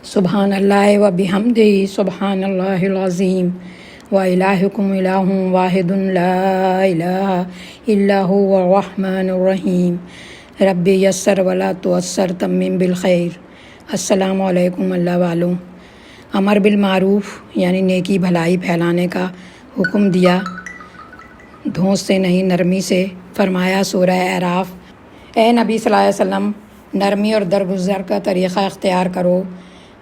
سبحان اللہ و بحمدہ سبحان اللہ العظیم و الہکم الہ واحد لا الہ الا هو الرحمن الرحیم رب یسر ولا تعسر تمم بالخیر۔ السلام علیکم اللہ والوں۔ امر بالمعروف یعنی نیکی بھلائی پھیلانے کا حکم دیا، دھونس سے نہیں نرمی سے۔ فرمایا سورہ اعراف، اے نبی صلی اللہ علیہ وسلم، نرمی اور درگزر کا طریقہ اختیار کرو،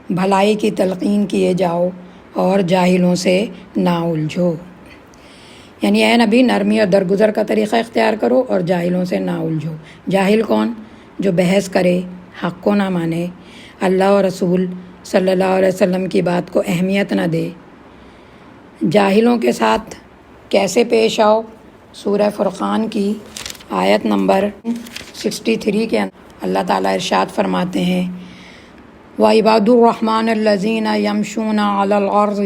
بھلائی کی تلقین کیے جاؤ اور جاہلوں سے نہ الجھو۔ یعنی اے نبی، نرمی اور درگزر کا طریقہ اختیار کرو اور جاہلوں سے نہ الجھو۔ جاہل کون؟ جو بحث کرے، حق کو نہ مانے، اللہ اور رسول صلی اللہ علیہ وسلم کی بات کو اہمیت نہ دے۔ جاہلوں کے ساتھ کیسے پیش آؤ؟ سورہ فرقان کی آیت نمبر 63 کے اندر اللہ تعالیٰ ارشاد فرماتے ہیں، وَعِبَادُ الرَّحْمَنِ الَّذِينَ يَمْشُونَ عَلَى الْأَرْضِ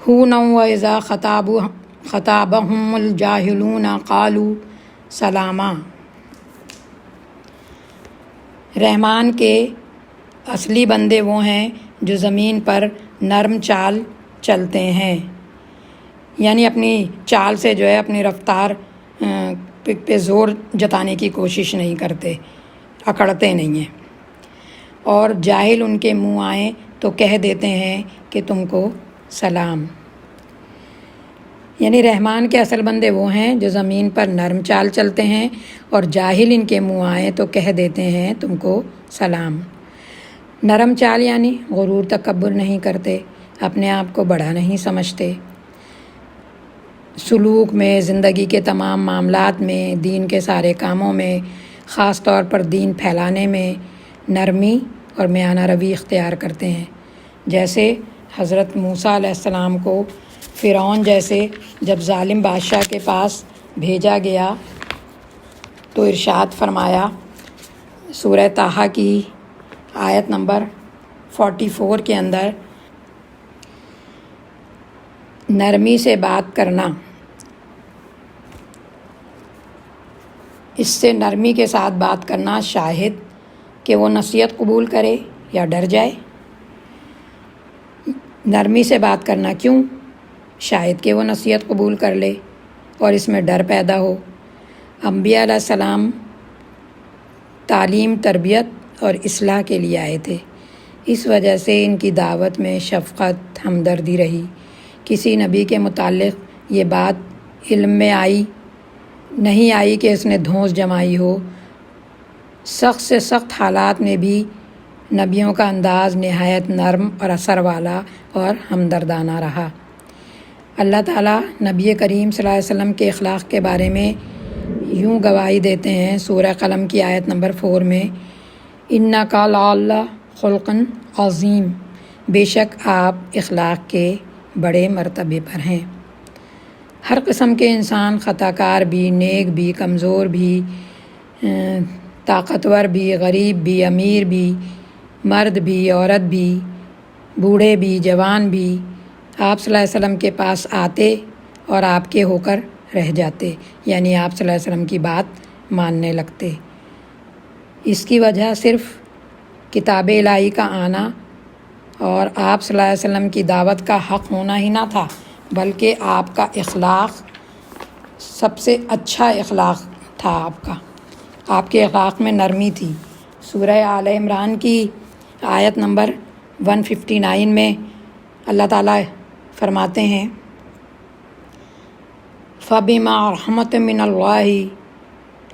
هَوْنًا وَإِذَا خَطَابَهُمُ الْجَاهِلُونَ قَالُوا سَلَامًا۔ رحمان کے اصلی بندے وہ ہیں جو زمین پر نرم چال چلتے ہیں، یعنی اپنی چال سے جو ہے اپنی رفتار پہ زور جتانے کی کوشش نہیں کرتے، اکڑتے نہیں ہیں، اور جاہل ان کے منہ آئیں تو کہہ دیتے ہیں کہ تم کو سلام۔ یعنی رحمان کے اصل بندے وہ ہیں جو زمین پر نرم چال چلتے ہیں اور جاہل ان کے منہ آئیں تو کہہ دیتے ہیں تم کو سلام۔ نرم چال یعنی غرور تکبر نہیں کرتے، اپنے آپ کو بڑا نہیں سمجھتے، سلوک میں، زندگی کے تمام معاملات میں، دین کے سارے کاموں میں، خاص طور پر دین پھیلانے میں نرمی اور میانہ روی اختیار کرتے ہیں۔ جیسے حضرت موسیٰ علیہ السلام کو فرعون جیسے جب ظالم بادشاہ کے پاس بھیجا گیا تو ارشاد فرمایا سورہ طٰہٰ کی آیت نمبر 44 کے اندر، نرمی سے بات کرنا، اس سے نرمی کے ساتھ بات کرنا، شاہد کہ وہ نصیحت قبول کرے یا ڈر جائے۔ نرمی سے بات کرنا کیوں؟ شاید کہ وہ نصیحت قبول کر لے اور اس میں ڈر پیدا ہو۔ انبیاء علیہ السلام تعلیم، تربیت اور اصلاح کے لیے آئے تھے، اس وجہ سے ان کی دعوت میں شفقت، ہمدردی رہی۔ کسی نبی کے متعلق یہ بات علم میں نہیں آئی کہ اس نے دھونس جمائی ہو۔ سخت سے سخت حالات میں بھی نبیوں کا انداز نہایت نرم اور اثر والا اور ہمدردانہ رہا۔ اللہ تعالیٰ نبی کریم صلی اللہ علیہ وسلم کے اخلاق کے بارے میں یوں گواہی دیتے ہیں سورہ قلم کی آیت نمبر 4 میں، اِنَّکَ لَعَلَىٰ خُلُقٍ عَظِیمٍ، بے شک آپ اخلاق کے بڑے مرتبے پر ہیں۔ ہر قسم کے انسان، خطا کار بھی، نیک بھی، کمزور بھی، طاقتور بھی، غریب بھی، امیر بھی، مرد بھی، عورت بھی، بوڑھے بھی، جوان بھی، آپ صلی اللہ علیہ وسلم کے پاس آتے اور آپ کے ہو کر رہ جاتے، یعنی آپ صلی اللہ علیہ وسلم کی بات ماننے لگتے۔ اس کی وجہ صرف کتاب الہی کا آنا اور آپ صلی اللہ علیہ وسلم کی دعوت کا حق ہونا ہی نہ تھا، بلکہ آپ کا اخلاق سب سے اچھا اخلاق تھا۔ آپ کے اخلاق میں نرمی تھی۔ سورہ آل عمران کی آیت نمبر 159 میں اللہ تعالیٰ فرماتے ہیں، فَبِمَا رَحْمَةٍ مِّنَ اللَّهِ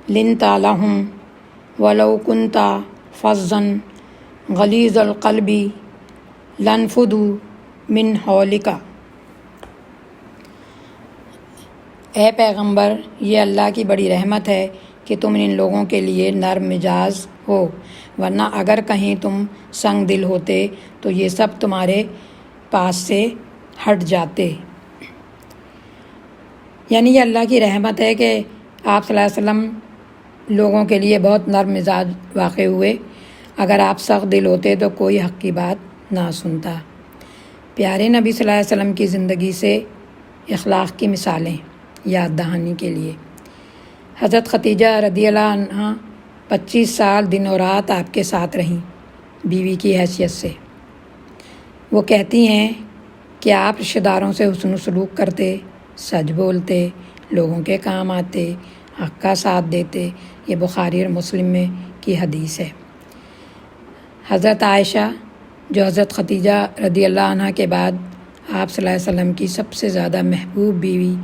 لِنْتَ لَهُمْ وَلَوْ كُنْتَ فَظًّا غَلِيظَ الْقَلْبِ لَانفَضُّوا مِنْ حَوْلِكَ۔ اے پیغمبر، یہ اللہ کی بڑی رحمت ہے کہ تم ان لوگوں کے لیے نرم مزاج ہو، ورنہ اگر کہیں تم سنگ دل ہوتے تو یہ سب تمہارے پاس سے ہٹ جاتے۔ یعنی یہ اللہ کی رحمت ہے کہ آپ صلی اللہ علیہ وسلم لوگوں کے لیے بہت نرم مزاج واقع ہوئے، اگر آپ سخت دل ہوتے تو کوئی حق کی بات نہ سنتا۔ پیارے نبی صلی اللہ علیہ وسلم کی زندگی سے اخلاق کی مثالیں یاد دہانی کے لیے، حضرت خدیجہ رضی اللہ عنہ 25 سال دن اور رات آپ کے ساتھ رہیں بیوی کی حیثیت سے۔ وہ کہتی ہیں کہ آپ رشتہ داروں سے حسن و سلوک کرتے، سچ بولتے، لوگوں کے کام آتے، حق کا ساتھ دیتے۔ یہ بخاری اور مسلم میں کی حدیث ہے۔ حضرت عائشہ جو حضرت خدیجہ رضی اللہ عنہ کے بعد آپ صلی اللہ علیہ وسلم کی سب سے زیادہ محبوب بیوی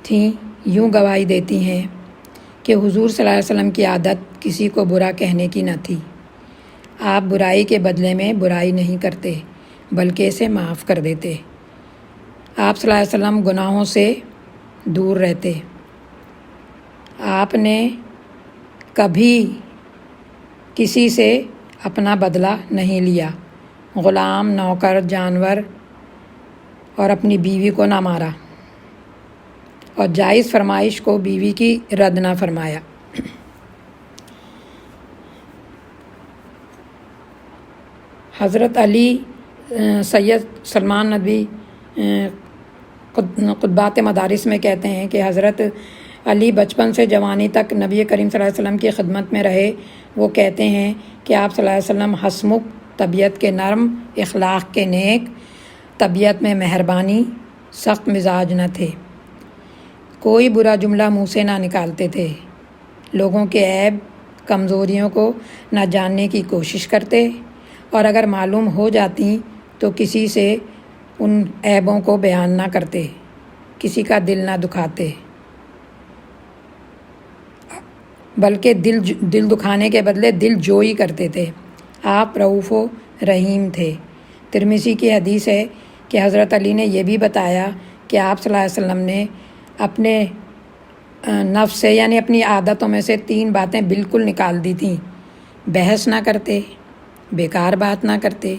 تھیں، یوں گواہی دیتی ہیں کہ حضور صلی اللہ علیہ وسلم کی عادت کسی کو برا کہنے کی نہ تھی۔ آپ برائی کے بدلے میں برائی نہیں کرتے بلکہ اسے معاف کر دیتے۔ آپ صلی اللہ علیہ وسلم گناہوں سے دور رہتے۔ آپ نے کبھی کسی سے اپنا بدلہ نہیں لیا، غلام، نوکر، جانور اور اپنی بیوی کو نہ مارا، اور جائز فرمائش کو بیوی کی رد نہ فرمایا۔ حضرت علی سید سلمان ندوی قطبات مدارس میں کہتے ہیں کہ حضرت علی بچپن سے جوانی تک نبی کریم صلی اللہ علیہ وسلم کی خدمت میں رہے۔ وہ کہتے ہیں کہ آپ صلی اللہ علیہ وسلم ہنسمکھ، طبیعت کے نرم، اخلاق کے نیک، طبیعت میں مہربانی، سخت مزاج نہ تھے۔ کوئی برا جملہ منہ سے نہ نکالتے تھے، لوگوں کے عیب کمزوریوں کو نہ جاننے کی کوشش کرتے، اور اگر معلوم ہو جاتی تو کسی سے ان عیبوں کو بیان نہ کرتے، کسی کا دل نہ دکھاتے، بلکہ دل دکھانے کے بدلے دل جوئی کرتے تھے۔ آپ رؤوف و رحیم تھے۔ ترمذی کی حدیث ہے کہ حضرت علی نے یہ بھی بتایا کہ آپ صلی اللہ علیہ وسلم نے اپنے نفس سے یعنی اپنی عادتوں میں سے 3 باتیں بالکل نکال دی تھیں۔ بحث نہ کرتے، بیکار بات نہ کرتے،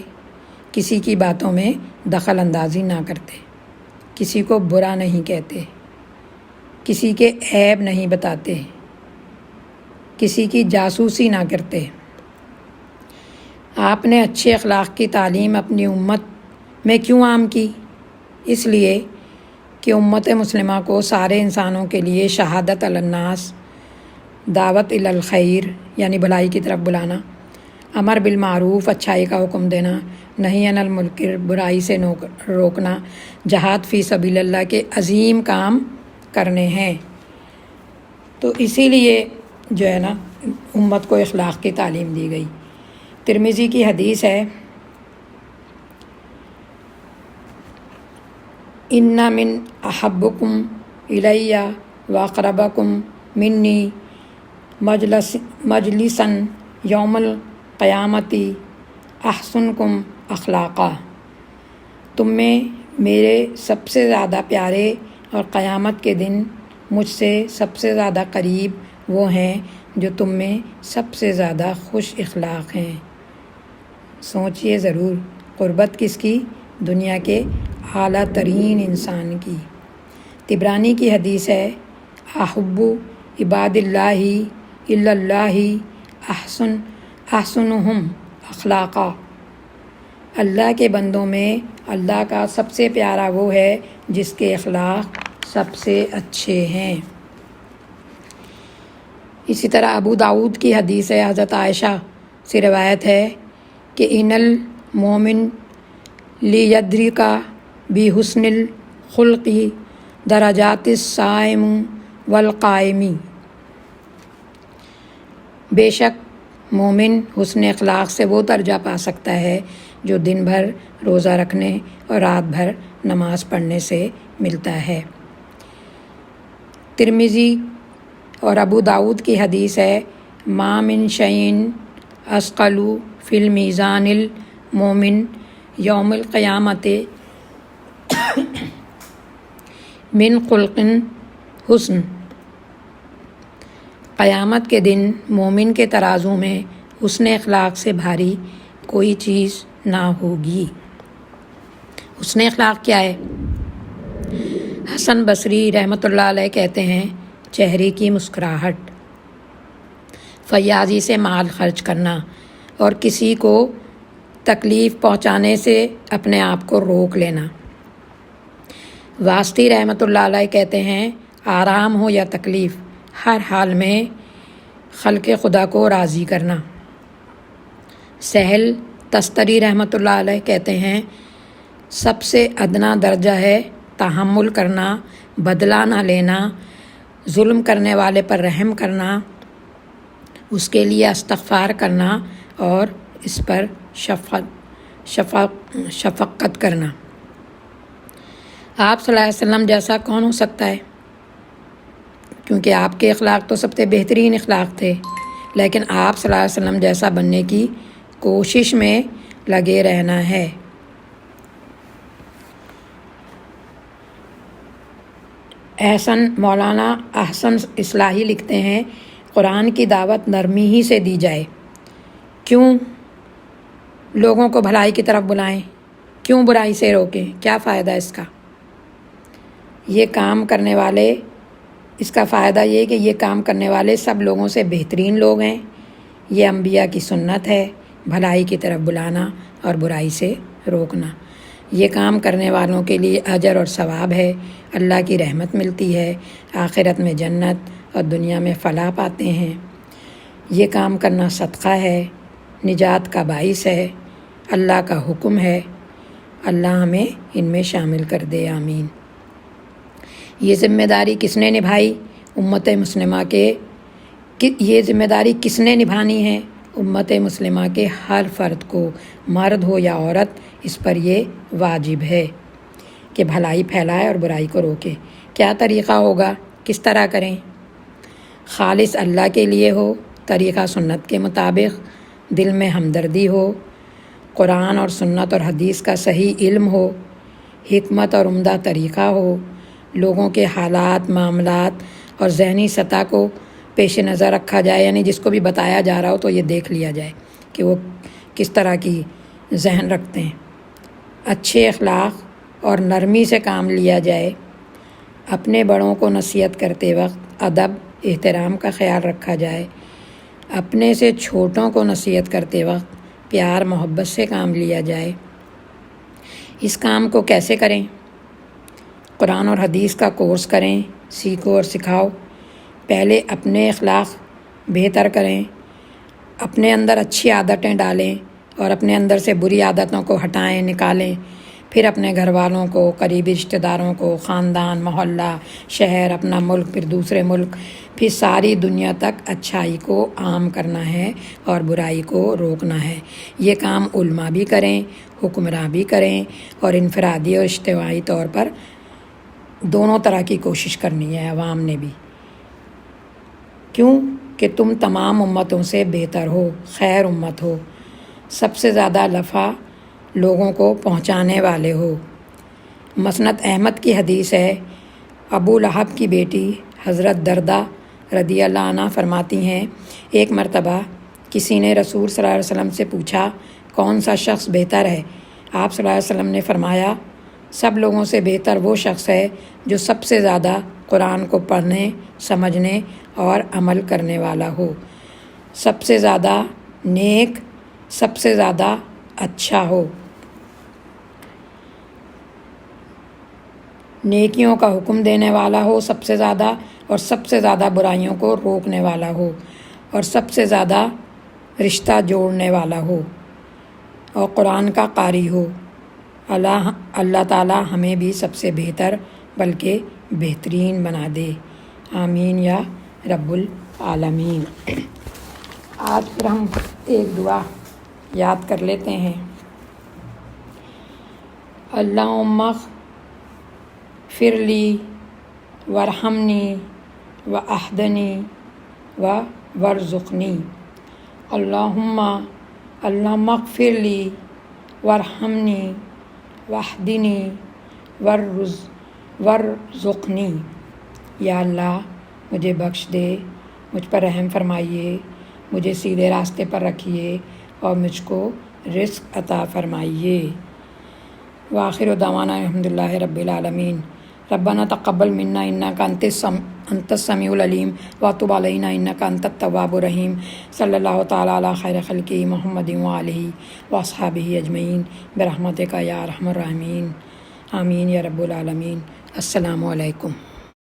کسی کی باتوں میں دخل اندازی نہ کرتے، کسی کو برا نہیں کہتے، کسی کے عیب نہیں بتاتے، کسی کی جاسوسی نہ کرتے۔ آپ نے اچھے اخلاق کی تعلیم اپنی امت میں کیوں عام کی؟ اس لیے کہ امت مسلمہ کو سارے انسانوں کے لیے شہادت علی الناس، دعوت الی الخیر یعنی بھلائی کی طرف بلانا، امر بالمعروف اچھائی کا حکم دینا، نہی عن المنکر برائی سے روکنا، جہاد فی سبیل اللہ کے عظیم کام کرنے ہیں۔ تو اسی لیے جو ہے نا امت کو اخلاق کی تعلیم دی گئی۔ ترمذی کی حدیث ہے، ان من احبکم الی واقربکم منی مجلسا یوم القیامتی احسنکم اخلاقا۔ تم میں میرے سب سے زیادہ پیارے اور قیامت کے دن مجھ سے سب سے زیادہ قریب وہ ہیں جو تم میں سب سے زیادہ خوش اخلاق ہیں۔ سوچئے ضرور، قربت کس کی؟ دنیا کے اعلیٰ ترین انسان کی۔ طبرانی کی حدیث ہے، احب عباد اللہ الا اللہ احسنہم اخلاقا۔ اللہ کے بندوں میں اللہ کا سب سے پیارا وہ ہے جس کے اخلاق سب سے اچھے ہیں۔ اسی طرح ابو داؤد کی حدیث ہے، حضرت عائشہ سے روایت ہے کہ ان المومن لیدرک بحسن الخلق درجات الصائم والقائم۔ بے شک مومن حسن اخلاق سے وہ درجہ پا سکتا ہے جو دن بھر روزہ رکھنے اور رات بھر نماز پڑھنے سے ملتا ہے۔ ترمذی اور ابو داؤد کی حدیث ہے، ما من شیء اثقل فی المیزان المومن یوم القیامت من خلق حسن۔ قیامت کے دن مومن کے ترازو میں حسن اخلاق سے بھاری کوئی چیز نہ ہوگی۔ حسن اخلاق کیا ہے؟ حسن بصری رحمۃ اللہ علیہ کہتے ہیں، چہرے کی مسکراہٹ، فیاضی سے مال خرچ کرنا اور کسی کو تکلیف پہنچانے سے اپنے آپ کو روک لینا۔ واسطی رحمۃ اللہ علیہ کہتے ہیں، آرام ہو یا تکلیف، ہر حال میں خلق خدا کو راضی کرنا۔ سہل تستری رحمۃ اللہ علیہ کہتے ہیں سب سے ادنا درجہ ہے تحمل کرنا، بدلہ نہ لینا، ظلم کرنے والے پر رحم کرنا، اس کے لیے استغفار کرنا اور اس پر شفقت کرنا۔ آپ صلی اللہ علیہ وسلم جیسا کون ہو سکتا ہے؟ کیونکہ آپ کے اخلاق تو سب سے بہترین اخلاق تھے، لیکن آپ صلی اللہ علیہ وسلم جیسا بننے کی کوشش میں لگے رہنا ہے۔ مولانا احسن اصلاحی لکھتے ہیں قرآن کی دعوت نرمی ہی سے دی جائے۔ کیوں لوگوں کو بھلائی کی طرف بلائیں؟ کیوں برائی سے روکیں؟ کیا فائدہ اس کا؟ یہ کام کرنے والے، اس کا فائدہ یہ کہ یہ کام کرنے والے سب لوگوں سے بہترین لوگ ہیں۔ یہ انبیاء کی سنت ہے، بھلائی کی طرف بلانا اور برائی سے روکنا۔ یہ کام کرنے والوں کے لیے اجر اور ثواب ہے، اللہ کی رحمت ملتی ہے، آخرت میں جنت اور دنیا میں فلاح پاتے ہیں۔ یہ کام کرنا صدقہ ہے، نجات کا باعث ہے، اللہ کا حکم ہے۔ اللہ ہمیں ان میں شامل کر دے، آمین۔ یہ ذمہ داری کس نے نبھائی؟ امت مسلمہ کے یہ ذمہ داری کس نے نبھانی ہے؟ امت مسلمہ کے ہر فرد کو، مرد ہو یا عورت، اس پر یہ واجب ہے کہ بھلائی پھیلائے اور برائی کو روکے۔ کیا طریقہ ہوگا؟ کس طرح کریں؟ خالص اللہ کے لیے ہو، طریقہ سنت کے مطابق، دل میں ہمدردی ہو، قرآن اور سنت اور حدیث کا صحیح علم ہو، حکمت اور عمدہ طریقہ ہو، لوگوں کے حالات، معاملات اور ذہنی سطح کو پیش نظر رکھا جائے، یعنی جس کو بھی بتایا جا رہا ہو تو یہ دیکھ لیا جائے کہ وہ کس طرح کی ذہن رکھتے ہیں۔ اچھے اخلاق اور نرمی سے کام لیا جائے، اپنے بڑوں کو نصیحت کرتے وقت ادب، احترام کا خیال رکھا جائے، اپنے سے چھوٹوں کو نصیحت کرتے وقت پیار محبت سے کام لیا جائے۔ اس کام کو کیسے کریں؟ قرآن اور حدیث کا کورس کریں، سیکھو اور سکھاؤ۔ پہلے اپنے اخلاق بہتر کریں، اپنے اندر اچھی عادتیں ڈالیں اور اپنے اندر سے بری عادتوں کو ہٹائیں، نکالیں۔ پھر اپنے گھر والوں کو، قریبی رشتہ داروں کو، خاندان، محلہ، شہر، اپنا ملک، پھر دوسرے ملک، پھر ساری دنیا تک اچھائی کو عام کرنا ہے اور برائی کو روکنا ہے۔ یہ کام علماء بھی کریں، حکمراں بھی کریں اور انفرادی اور اجتماعی طور پر دونوں طرح کی کوشش کرنی ہے، عوام نے بھی۔ کیوں کہ تم تمام امتوں سے بہتر ہو، خیر امت ہو، سب سے زیادہ نفع لوگوں کو پہنچانے والے ہو۔ مسند احمد کی حدیث ہے، ابو لہب کی بیٹی حضرت دردہ رضی اللہ عنہ فرماتی ہیں، ایک مرتبہ کسی نے رسول صلی اللہ علیہ وسلم سے پوچھا کون سا شخص بہتر ہے؟ آپ صلی اللہ علیہ وسلم نے فرمایا سب لوگوں سے بہتر وہ شخص ہے جو سب سے زیادہ قرآن کو پڑھنے، سمجھنے اور عمل کرنے والا ہو، سب سے زیادہ نیک، سب سے زیادہ اچھا ہو، نیکیوں کا حکم دینے والا ہو سب سے زیادہ، اور سب سے زیادہ برائیوں کو روکنے والا ہو، اور سب سے زیادہ رشتہ جوڑنے والا ہو، اور قرآن کا قاری ہو۔ اللہ تعالیٰ ہمیں بھی سب سے بہتر بلکہ بہترین بنا دے، آمین یا رب العالمین۔ آج پھر ہم ایک دعا یاد کر لیتے ہیں۔ اللہم اغفر لی وارحمنی واہدنی وارزقنی۔ اللہم اغفر لی وارحمنی واہدنی وارزقنی۔ یا اللہ مجھے بخش دے، مجھ پر رحم فرمائیے، مجھے سیدھے راستے پر رکھیے اور مجھ کو رزق عطا فرمائیے۔ وآخر دعوانا الحمدللہ رب العالمین۔ ربنا تقبل منا انک انت السمیع العلیم وتب علینا انک انت التواب الرحیم۔ صلی اللہ تعالی علی خیر خلقہ محمد وآلہ واصحابہ اجمعین برحمتک یا ارحم الراحمین، آمین یا رب العالمین۔ السلام علیکم۔